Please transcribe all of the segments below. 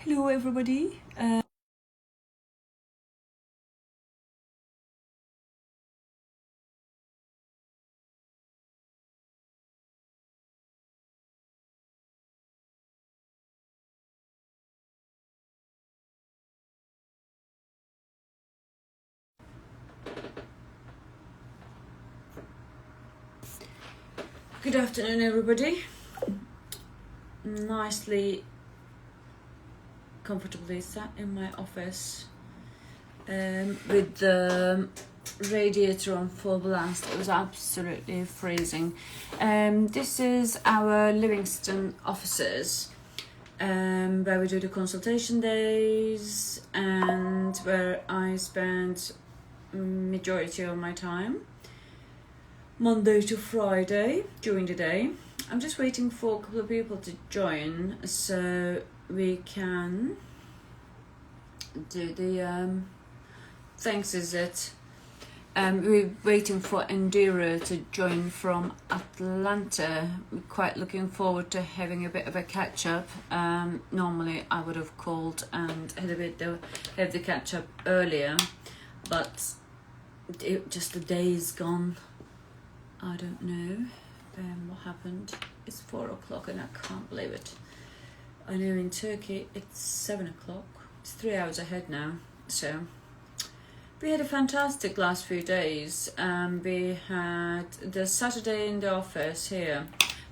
Hello everybody. Good afternoon everybody. Nicely, comfortably sat in my office with the radiator on full blast. It was absolutely freezing. This is our Livingston offices where we do the consultation days and where I spend majority of my time. Monday to Friday during the day. I'm just waiting for a couple of people to join so we can do the thanks is it. We're waiting for Ndera to join from Atlanta. We're quite looking forward to having a bit of a catch up. Normally I would have called and have the catch up earlier, but just the day is gone. I don't know what happened. It's 4 o'clock and I can't believe it. I know in Turkey it's 7 o'clock. It's 3 hours ahead now. So we had a fantastic last few days. We had the Saturday in the office here,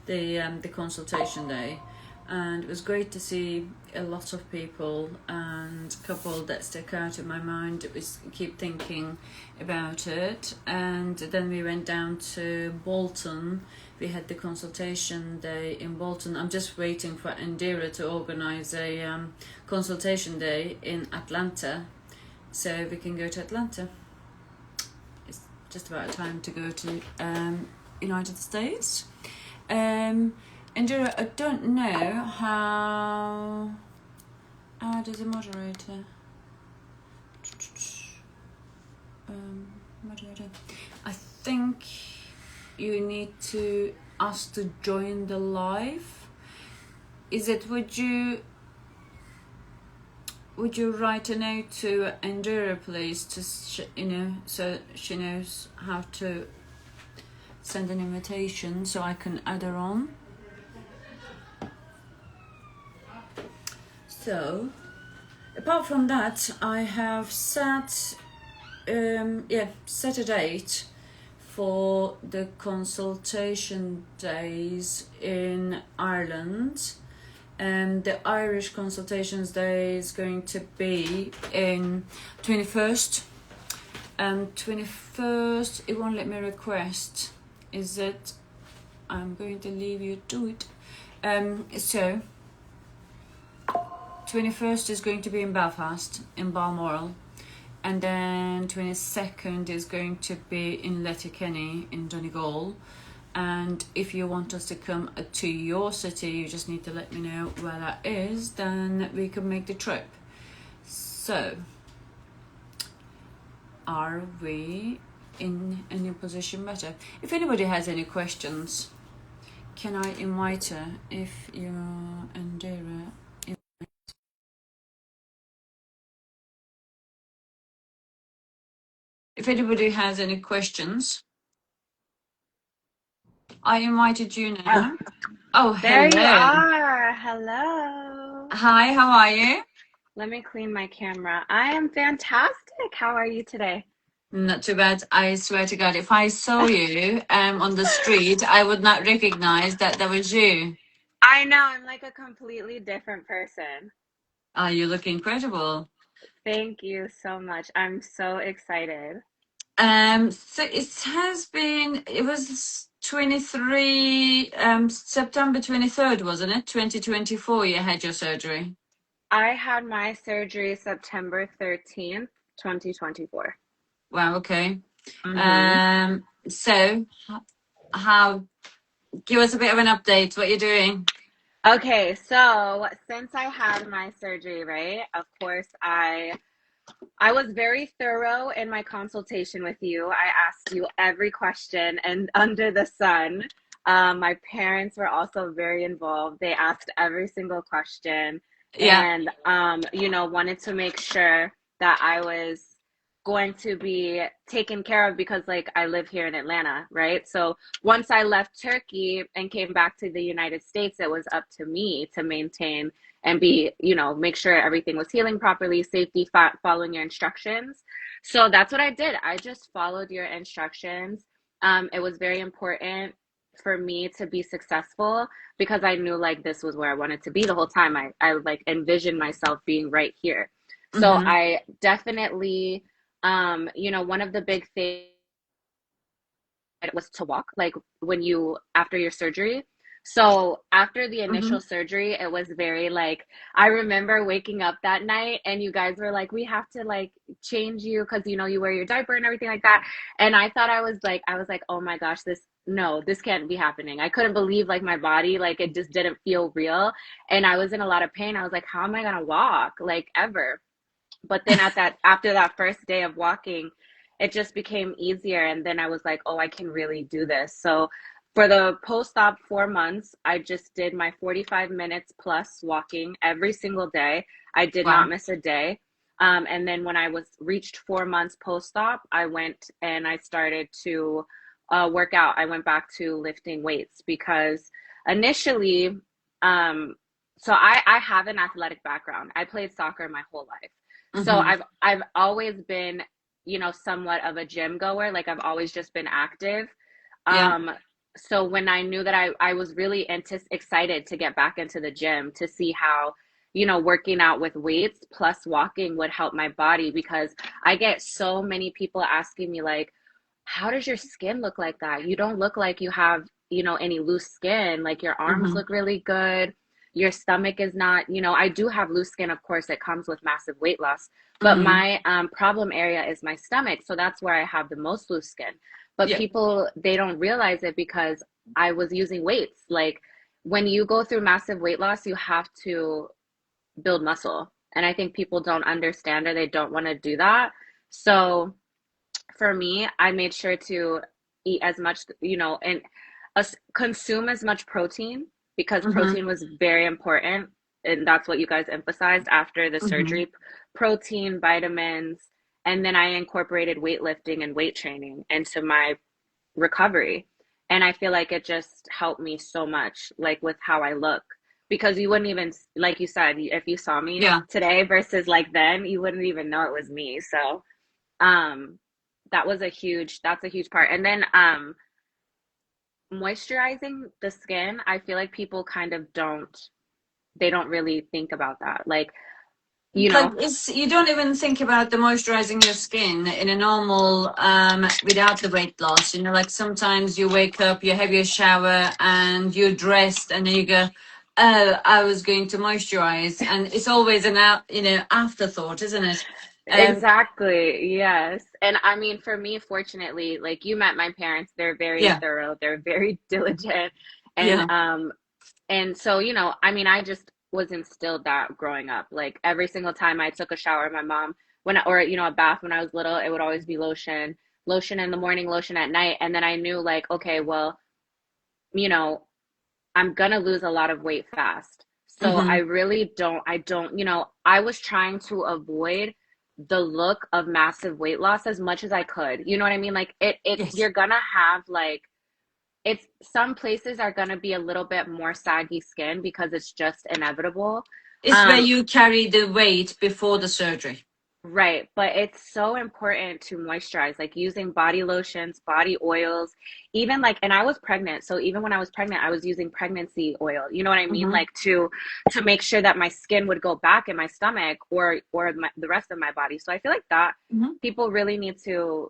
the consultation day, and it was great to see a lot of people, and a couple that stuck out in my mind. It was keep thinking about it. And then we went down to Bolton. We had the consultation day in Bolton. I'm just waiting for Ndera to organize a consultation day in Atlanta so we can go to Atlanta. It's just about time to go to United States. Ndera, I don't know how does a moderator moderator. I think you need to ask to join the live. Is it would you write a note to Ndera please to so she knows how to send an invitation so I can add her on. So apart from that, I have set a date for the consultation days in Ireland. The Irish consultations day is going to be in 21st. 21st, it won't let me request. Is it? I'm going to leave you to it. So 21st is going to be in Belfast, in Balmoral, and then 22nd is going to be in Letterkenny in Donegal. And if you want us to come to your city, you just need to let me know where that is, then we can make the trip. So are we in any position better? If anybody has any questions, can I invite her if you're Ndera? If anybody has any questions, I invited you now. Oh, There you hello. are. Hello. Hi, how are you? Let me clean my camera. I am fantastic. How are you today? Not too bad. I swear to God, if I saw you on the street, I would not recognize that was you. I know, I'm like a completely different person. You look incredible. Thank you so much. I'm so excited. So it was 23, September 23rd, wasn't it? 2024, you had your surgery. I had my surgery September 13th, 2024. Wow, okay. Mm-hmm. So how, give us a bit of an update, what you're doing. Okay, so since I had my surgery, right? Of course, I was very thorough in my consultation with you. I asked you every question and under the sun. My parents were also very involved. They asked every single question. Yeah. and wanted to make sure that I was going to be taken care of because like I live here in Atlanta, right? So once I left Turkey and came back to the United States, it was up to me to maintain and be, make sure everything was healing properly, safety, following your instructions. So that's what I did. I just followed your instructions. It was very important for me to be successful because I knew like this was where I wanted to be the whole time. I like envisioned myself being right here. So Mm-hmm. I definitely, one of the big things was to walk, like when you, after your surgery. So after the Mm-hmm. initial surgery, it was very like, I remember waking up that night and you guys were like, we have to like change you because, you wear your diaper and everything like that. And I thought I was like, oh my gosh, no, this can't be happening. I couldn't believe like my body, like it just didn't feel real. And I was in a lot of pain. I was like, how am I going to walk like ever? But then after that first day of walking, it just became easier. And then I was like, oh, I can really do this. So for the post-op 4 months, I just did my 45 minutes plus walking every single day. I did not Wow. miss a day. And then when I was reached 4 months post-op, I went and I started to work out. I went back to lifting weights because initially, so I have an athletic background. I played soccer my whole life. So Mm-hmm. I've always been, somewhat of a gym goer. Like I've always just been active. Yeah. Um, so when I knew that I was really excited to get back into the gym to see how, working out with weights plus walking would help my body because I get so many people asking me like, how does your skin look like that? You don't look like you have, any loose skin. Like your arms Mm-hmm. look really good. Your stomach is not, I do have loose skin, of course, it comes with massive weight loss, but Mm-hmm. my problem area is my stomach. So that's where I have the most loose skin. But Yeah. people, they don't realize it because I was using weights. Like when you go through massive weight loss, you have to build muscle. And I think people don't understand or they don't want to do that. So for me, I made sure to eat as much, and consume as much protein because Mm-hmm. protein was very important. And that's what you guys emphasized after the Mm-hmm. surgery, protein, vitamins. And then I incorporated weightlifting and weight training into my recovery. And I feel like it just helped me so much, like with how I look. Because you wouldn't even, like you said, if you saw me Yeah. today versus like then, you wouldn't even know it was me. So, um, that's a huge part. And then moisturizing the skin, I feel like people kind of they don't really think about that. Like, you Like know, it's you don't even think about the moisturizing your skin in a normal without the weight loss. Like sometimes you wake up, you have your shower, and you're dressed, and then you go, "Oh, I was going to moisturize," and it's always an afterthought, isn't it? Um, exactly. Yes. And I mean, for me, fortunately, like you met my parents, they're very yeah, thorough, they're very diligent. And yeah, so, I mean, I just was instilled that growing up. Like every single time I took a shower, my mom, or, a bath when I was little, it would always be lotion in the morning, lotion at night. And then I knew like, okay, well, you know, I'm gonna lose a lot of weight fast. So I mm-hmm. really I don't, I was trying to avoid the look of massive weight loss as much as I could. You know what I mean? Like Yes. you're gonna have like, it's some places are going to be a little bit more saggy skin because it's just inevitable. It's where Um, you carry the weight before the surgery. right, but it's so important to moisturize, like using body lotions, body oils, even like, and I was pregnant, so even when I was pregnant, I was using pregnancy oil. You know what I mean? Mm-hmm. Like to make sure that my skin would go back in my stomach or the rest of my body. So I feel like that Mm-hmm. people really need to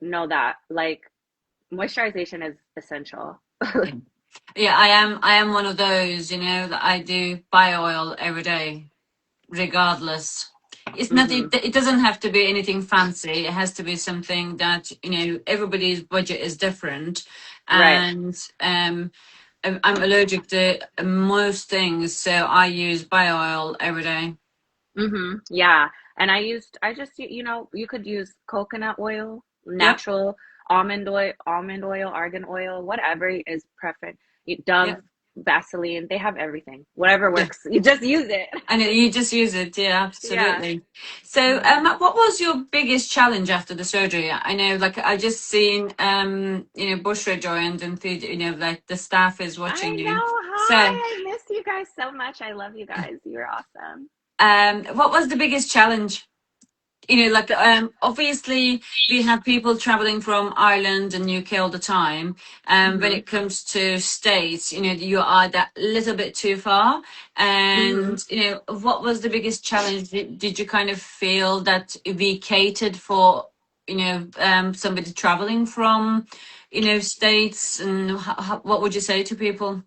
know that like moisturization is essential. Yeah. Yeah, I am one of those, that I do buy oil every day, regardless. It's not Hmm. it doesn't have to be anything fancy. It has to be something that, everybody's budget is different. Right. And I'm allergic to most things, so I use buy oil every day. Mm-hmm. Yeah. And I just, you could use coconut oil, Yep, natural almond oil, argan oil, whatever is preferred. Dove, yep. Vaseline. They have everything. Whatever Yeah. works. You just use it. And you just use it, yeah, Yeah. absolutely. So, Hmm. what was your biggest challenge after the surgery? I know, like, I just seen, Bushra joined and, like, the staff is I watching you. know. So, Hi. I miss you guys so much. I love you guys. You're awesome. what was the biggest challenge? Like, obviously we have people traveling from Ireland and UK all the time. When Hmm. it comes to States, you are that little bit too far. Hmm. And, what was the biggest challenge? Did you kind of feel that we catered for, somebody traveling from, States? And what would you say to people?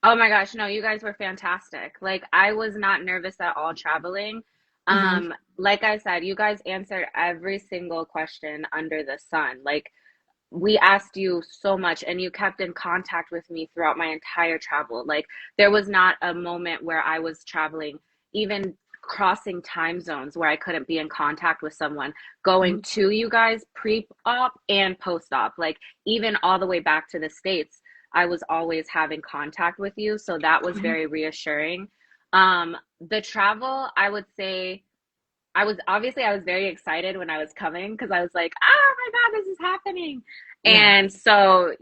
Oh my gosh, no, you guys were fantastic. Like I was not nervous at all traveling. Mm-hmm. Like I said, you guys answered every single question under the sun. Like we asked you so much and you kept in contact with me throughout my entire travel. Like there was not a moment where I was traveling, even crossing time zones where I couldn't be in contact with someone, going to you guys pre-op and post-op. Like even all the way back to the States, I was always having contact with you. So that was very reassuring. The travel, I would say I was very excited when I was coming because I was like, oh my God, this is happening. Yeah. And so,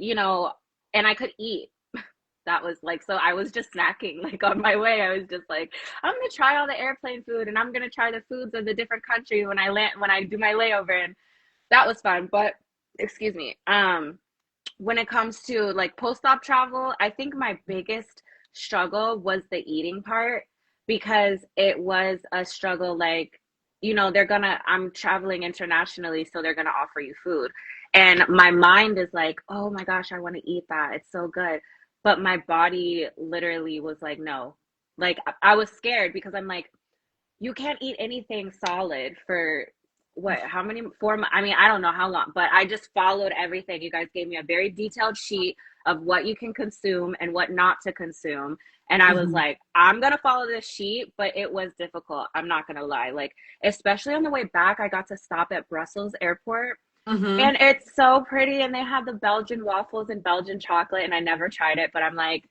and I could eat. That was like, so I was just snacking like on my way. I was just like, I'm gonna try all the airplane food and I'm gonna try the foods of the different countries when I do my layover. And that was fun. But excuse me. When it comes to like post-op travel, I think my biggest struggle was the eating part because it was a struggle like, I'm traveling internationally, so they're gonna offer you food. And my mind is like, oh my gosh, I want to eat that. It's so good. But my body literally was like, no. Like I was scared because I'm like, you can't eat anything solid for what, how many, 4 months? I mean, I don't know how long, but I just followed everything. You guys gave me a very detailed sheet of what you can consume and what not to consume. And I was Mm-hmm. like, I'm going to follow this sheet, but it was difficult. I'm not going to lie. Like, especially on the way back, I got to stop at Brussels airport Mm-hmm. and it's so pretty. And they have the Belgian waffles and Belgian chocolate. And I never tried it, but I'm like,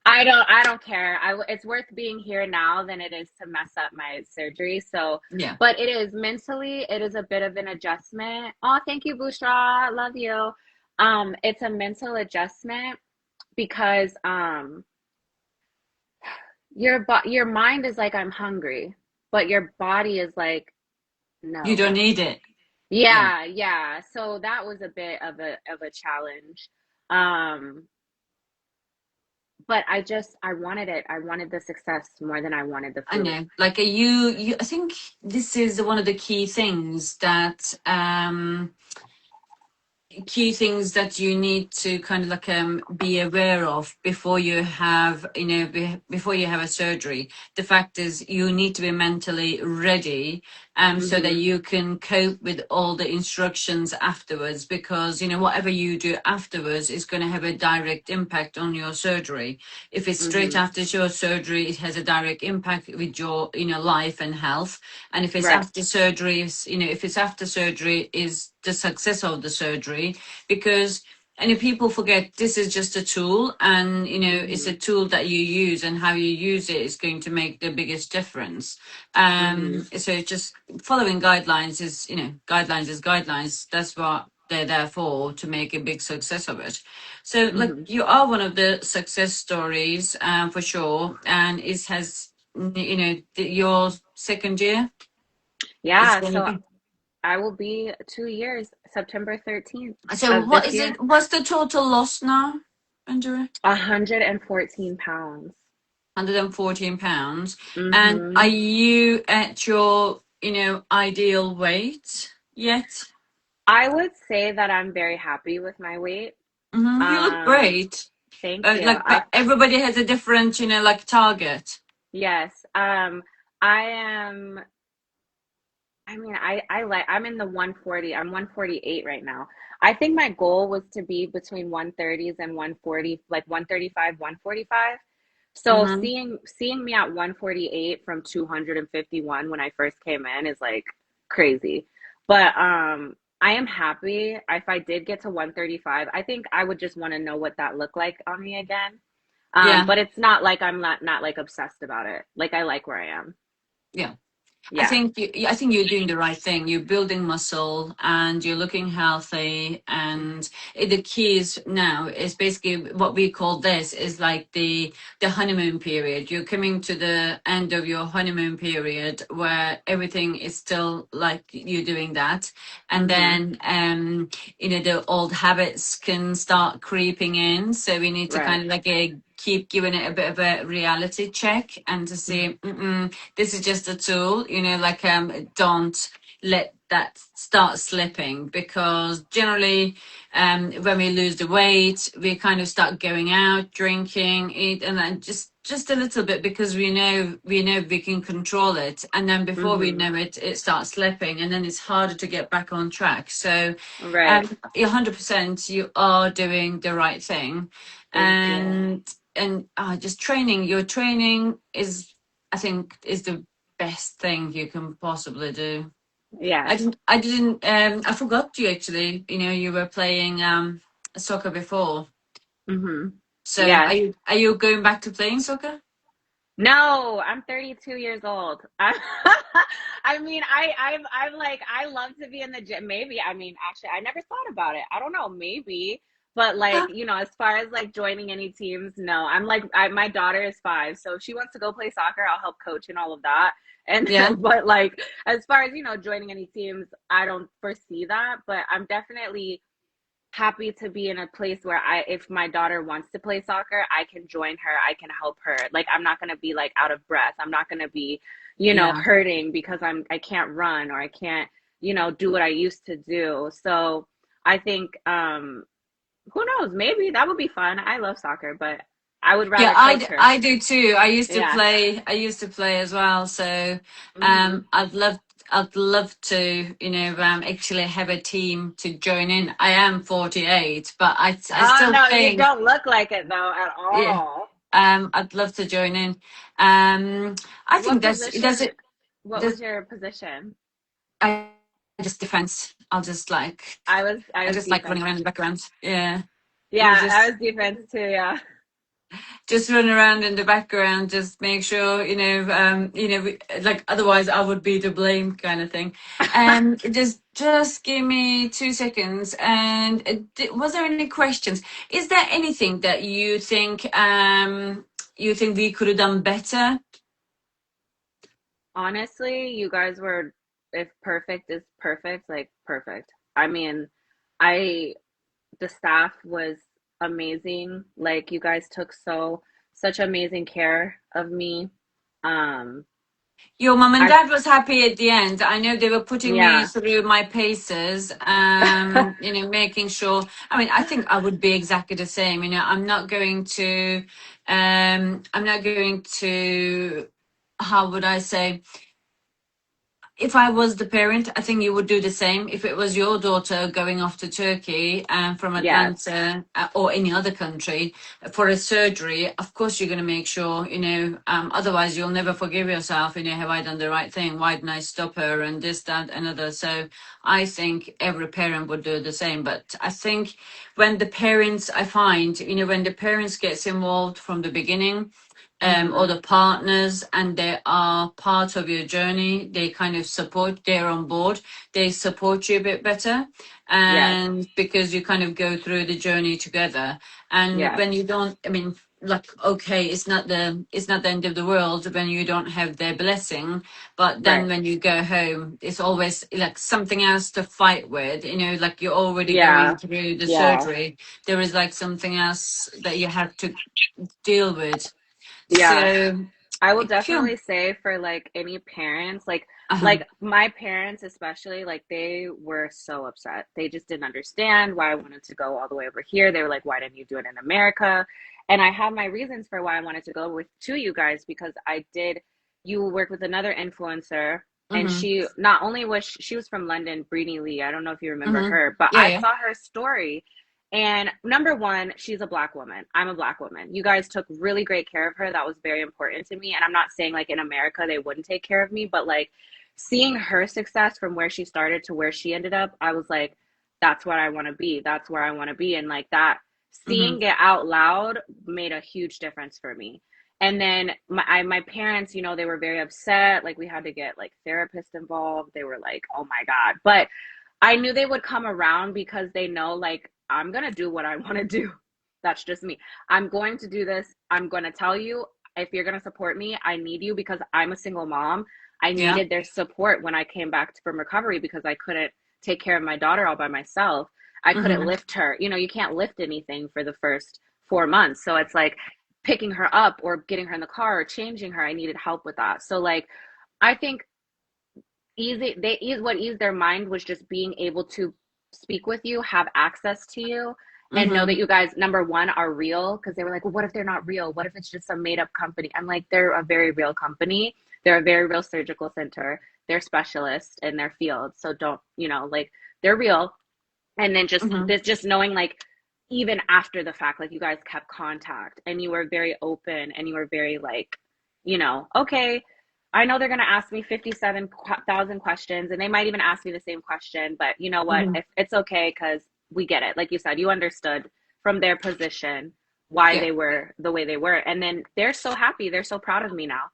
I don't care. It's worth being here now than it is to mess up my surgery. So, Yeah. but it is mentally, it is a bit of an adjustment. Oh, thank you, Bushra. Love you. It's a mental adjustment because your mind is like I'm hungry, but your body is like You no. don't need it. Yeah. Yeah, yeah. So that was a bit of a challenge. Um, but I wanted it. I wanted the success more than I wanted the I food. know. Like, I think this is one of the key things that you need to kind of like be aware of before you have before you have a surgery. The fact is you need to be mentally ready so that Mm-hmm. you can cope with all the instructions afterwards, because whatever you do afterwards is going to have a direct impact on your surgery. If it's straight Mm-hmm. after your surgery, it has a direct impact with your life and health. And if it's Right. after surgery, if it's after surgery is the success of the surgery. Because people forget this is just a tool, and it's Mm-hmm. a tool that you use, and how you use it is going to make the biggest difference. Mm-hmm. So it's just following guidelines is guidelines is guidelines. That's what they're there for, to make a big success of it. So, like, Mm-hmm. you are one of the success stories, for sure, and it has your second year is Yeah, going to so be. I will be 2 years, September 13th So of what this is year. it? What's the total loss now, Andrea? 114 pounds. £114. And are Mm-hmm. you at your, ideal weight yet? I would say that I'm very happy with my weight. You look Um, great. Thank you. Like, but everybody has a different, like, target. Yes. I am I mean, I'm in the 140. I'm 148 right now. I think my goal was to be between 130s and 140, like 135, 145. So Mm-hmm. seeing me at 148 from 251 when I first came in is like crazy. But I am happy if I did get to 135. I think I would just want to know what that looked like on me again. Yeah. But it's not like I'm not like obsessed about it. Like I like where I am. Yeah. Yeah. I think you're doing the right thing. You're building muscle and you're looking healthy. And the key is now is basically what we call this is like the honeymoon period. You're coming to the end of your honeymoon period where everything is still like you're doing that, and Mm-hmm. then the old habits can start creeping in. So we need to kind Right. of like keep giving it a bit of a reality check and to Mm-hmm. say, this is just a tool, like don't let that start slipping, because generally when we lose the weight we kind of start going out drinking, eat, and then just a little bit because we know we can control it, and then before we Mm-hmm. know it it starts slipping and then it's harder to get back on track. So Right. 100% you are doing the right thing. Thank you. And just training, your training is, I think, is the best thing you can possibly do. Yes. I forgot you actually, you were playing soccer before. Mm-hmm. So Yes. are you going back to playing soccer? No, I'm 32 years old. I mean, I'm like, I love to be in the gym. Maybe, I mean, actually, I never thought about it. I don't know, maybe, but like, Huh? as far as like joining any teams, no. I'm like, my daughter is 5, so if she wants to go play soccer, I'll help coach and all of that. And Yeah. but like, as far as joining any teams, I don't foresee that. But I'm definitely happy to be in a place where if my daughter wants to play soccer, I can join her, I can help her. Like I'm not going to be like out of breath. I'm not going to be, Yeah. hurting because I can't run or I can't, do what I used to do. So I think who knows, maybe that would be fun. I love soccer, but I would Yeah, rather coach her. I do too. Yeah. I used to play as well. So Mhm. I'd love to, actually have a team to join in. I am 48, but I Oh still no, you think, don't look like it though at yeah, all. I'd love to join in. I What think that's position? it. What That's, was your position? I just defense. I I was just like running defense. around in the background. Yeah. You Yeah, I just was defense too, yeah. run around in the background, just make sure, like otherwise I would be to blame kind of thing. And just give me 2 seconds. And was there any questions? Is there anything that you think we could have done better? Honestly, you guys were, if perfect is perfect, like perfect. I mean, I the staff was amazing. Like you guys took such amazing care of me. Um, Your mum and I dad was happy at the end. I know they were putting me yeah. through my paces, making sure. I mean, I think I would be exactly the same. I'm not going to, how would I say, if I was the parent, I think you would do the same. If it was your daughter going off to Turkey from Yes. Atlanta or any other country for a surgery, of course you're going to make sure, otherwise you'll never forgive yourself. Have I done the right thing? Why didn't I stop her? And this, that, and other. So I think every parent would do the same. But I think when the parents, I find, when the parents gets involved from the beginning, or Mm-hmm. the partners, and they are part of your journey, they kind of support, they're on board, they support you a bit better, Yes. and because you kind of go through the journey together. And Yes. when you don't, I mean, like, okay, it's not the end of the world when you don't have their blessing, but then Right. when you go home it's always like something else to fight with, like you're already going Yeah. through the Yeah. surgery, there is like something else that you have to deal with. Yeah. So, I will cool. definitely say for like any parents, like Uh-huh. like my parents especially, like they were so upset. They just didn't understand why I wanted to go all the way over here. They were like, "Why didn't you do it in America?" And I have my reasons for why I wanted to go with to you guys because I did. You work with another influencer, and Mm-hmm. she not only was she was from London, Breeny Lee. I don't know if you remember Mm-hmm. her, but Yeah, I yeah. saw her story and number one, she's a black woman. I'm a black woman. You guys took really great care of her. That was very important to me. And I'm not saying like in America they wouldn't take care of me, but like seeing her success from where she started to where she ended up, I was like, that's what I want to be. That's where I want to be. And like that Seeing it out loud made a huge difference for me. And then my parents, you know, they were very upset. Like we had to get like therapists involved. They were like, "Oh my God." But I knew they would come around because they know like I'm gonna do what I want to do. That's just me. I'm going to do this. I'm going to tell you if you're going to support me, I need you because I'm a single mom. I Yeah. needed their support when I came back from recovery because I couldn't take care of my daughter all by myself. I couldn't Mm-hmm. lift her. You know, you can't lift anything for the first 4 months. So it's like picking her up or getting her in the car or changing her. I needed help with that. So like I think what eased their mind was just being able to speak with you, have access to you, and know Mm-hmm. that you guys, number one, are real. Because they were like, well, what if they're not real? What if it's just a made up company? I'm like, they're a very real company. They're a very real surgical center. They're specialists in their field. So don't, you know, like they're real. And then just Mm-hmm. this, just knowing like even after the fact, like you guys kept contact and you were very open and you were very like, you know, okay, I know they're going to ask me 57,000 questions and they might even ask me the same question, but you know what? Mm-hmm. If it's okay because we get it. Like you said, you understood from their position why Yeah. they were the way they were. And then they're so happy. They're so proud of me now.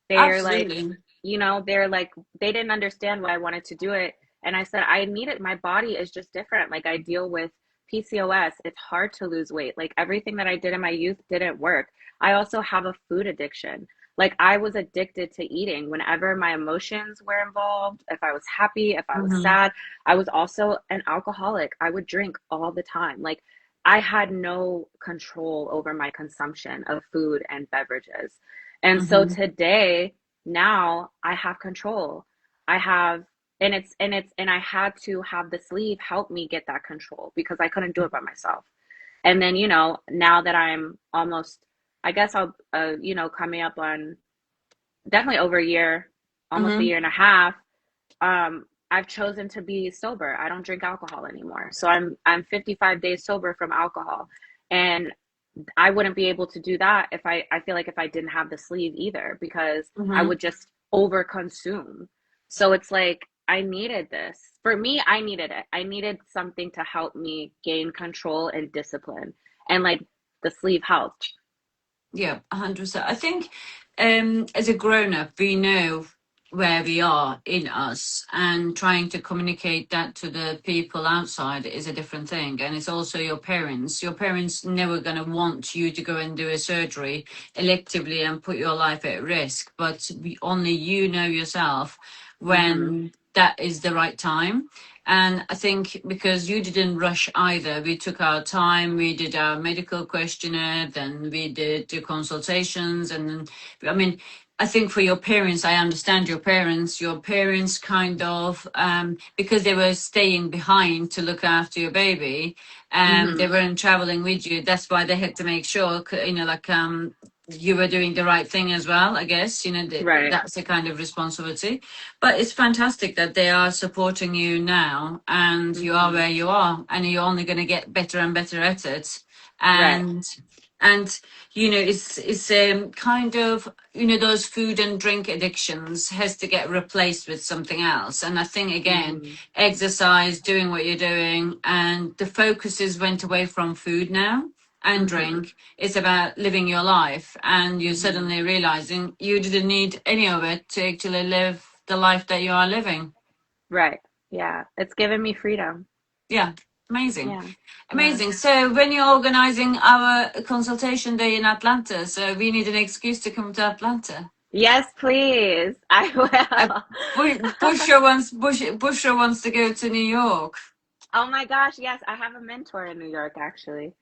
They're like, Absolutely. you know, they're like, they didn't understand why I wanted to do it. And I said, I need it. My body is just different. Like I deal with PCOS. It's hard to lose weight. Like everything that I did in my youth didn't work. I also have a food addiction. Like I was addicted to eating whenever my emotions were involved. If I was happy, if I was Mm-hmm. sad, I was also an alcoholic. I would drink all the time. Like I had no control over my consumption of food and beverages. And so Mm-hmm. today, now I have control. I have and I had to have the sleeve help me get that control because I couldn't do it by myself. And then, you know, now that I'm almost, I guess I'll, you know, coming up on definitely over a year, almost a Mm-hmm. year and a half, I've chosen to be sober. I don't drink alcohol anymore. So I'm 55 days sober from alcohol. And I wouldn't be able to do that if I feel like if I didn't have the sleeve either, because I Mm-hmm. would just over consume. So it's like I needed this. For me, I needed it. I needed something to help me gain control and discipline. And like the sleeve helped. Yeah, 100%. I think as a grown up, we know where we are in us, and trying to communicate that to the people outside is a different thing. And it's also your parents. Your parents never going to want you to go and do a surgery electively and put your life at risk, but only you know yourself Mm-hmm. when that is the right time. And I think because you didn't rush either, we took our time, we did our medical questionnaire, then we did the consultations. And then, I mean, I think for your parents, I understand your parents kind of, because they were staying behind to look after your baby, and they Mm-hmm. weren't traveling with you. That's why they had to make sure, like, you were doing the right thing as well, I guess, Right. that's a kind of responsibility. But it's fantastic that they are supporting you now, and you are Mm-hmm. where you are, and you're only going to get better and better at it. Right. And it's kind of, those food and drink addictions has to get replaced with something else. And I think again, Mm-hmm. exercise, doing what you're doing, and the focus is went away from food now and Mm-hmm. drink. It's about living your life, and you're Mm-hmm. suddenly realizing you didn't need any of it to actually live the life that you are living. Right. Yeah. It's given me freedom. Yeah, amazing. Yeah. Yeah. Amazing. So when you're organizing our consultation day in Atlanta, so we need an excuse to come to Atlanta. Yes, please. I Uh, will. Bushra wants to go to New York. Oh my gosh, yes, I have a mentor in New York actually.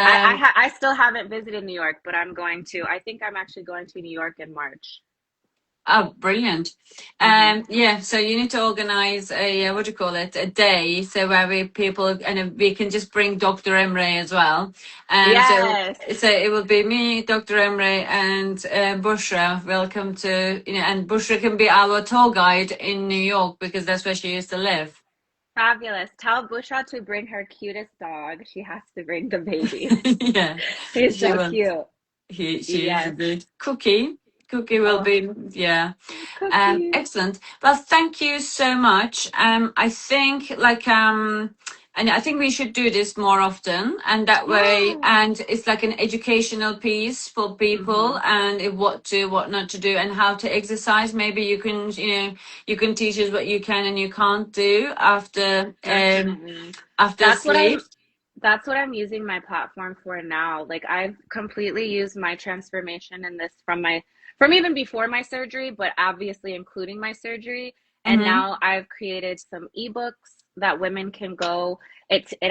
Um, I still haven't visited New York, but I'm going to. I think I'm actually going to New York in March. oh, brilliant. Hmm. Yeah, so you need to organize a, what do you call it, a day, so where people, and we can just bring Dr. Emre as well. Yes, So it will be me, Dr. Emre, and Bushra. Welcome to, and Bushra can be our tour guide in New York because that's where she used to live. fabulous. Tell Bushra to bring her cutest dog. She has to bring the baby. Yeah, He's she so will. cute. She is Yes. indeed. Cookie will Oh, be, yeah. Cookie. Excellent. Well, thank you so much. I think like And I think we should do this more often, and that way, and it's like an educational piece for people, and what not to do, and how to exercise. Maybe you can, you can teach us what you can and you can't do Definitely. after That's what sleep. I'm using my platform for now. Like I've completely used my transformation in this from even before my surgery, but obviously including my surgery. And Mm-hmm. now I've created some ebooks that women can go.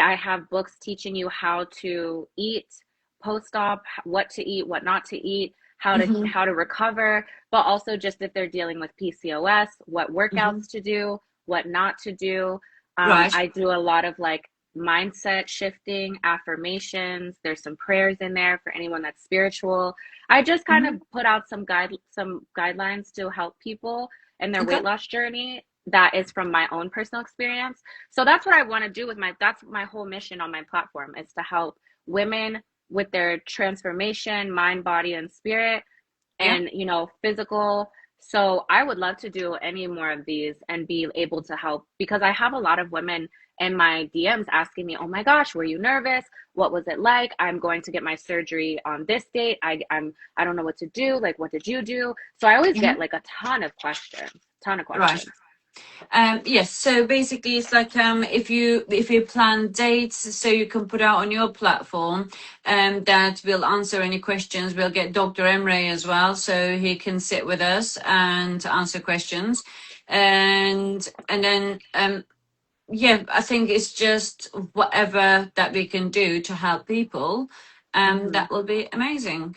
I have books teaching you how to eat post-op, what to eat, what not to eat, Mm-hmm. how to recover, but also just if they're dealing with PCOS, what Mm-hmm. workouts to do, what not to do. Right. I do a lot of like mindset shifting, affirmations. There's some prayers in there for anyone that's spiritual. I just kind of Mm-hmm. put out some guidelines to help people in their Okay. weight loss journey that is from my own personal experience. So that's what I want to do with that's my whole mission on my platform is to help women with their transformation, mind, body, and spirit, Yeah. and physical. So I would love to do any more of these and be able to help because I have a lot of women in my DMs asking me, "Oh my gosh, were you nervous? What was it like? I'm going to get my surgery on this date. I don't know what to do. Like, what did you do?" So I always Mm-hmm. get like a ton of Right. questions. Yes, so basically it's like if you plan dates so you can put out on your platform that will answer any questions. We'll get Dr. Emre as well so he can sit with us and answer questions. And then yeah, I think it's just whatever that we can do to help people. Hmm. That will be amazing.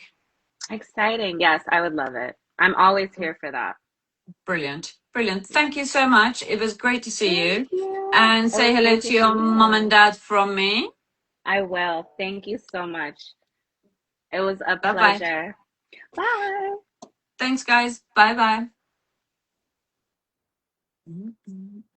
Exciting. Yes, I would love it. I'm always here for that. Brilliant. Brilliant. Thank you so much. It was great to see Thank you. you. And It say was hello great to to see your mom and you. dad from me. I will. Thank you so much. It was a Bye bye. pleasure. Bye. Thanks, guys. Bye bye.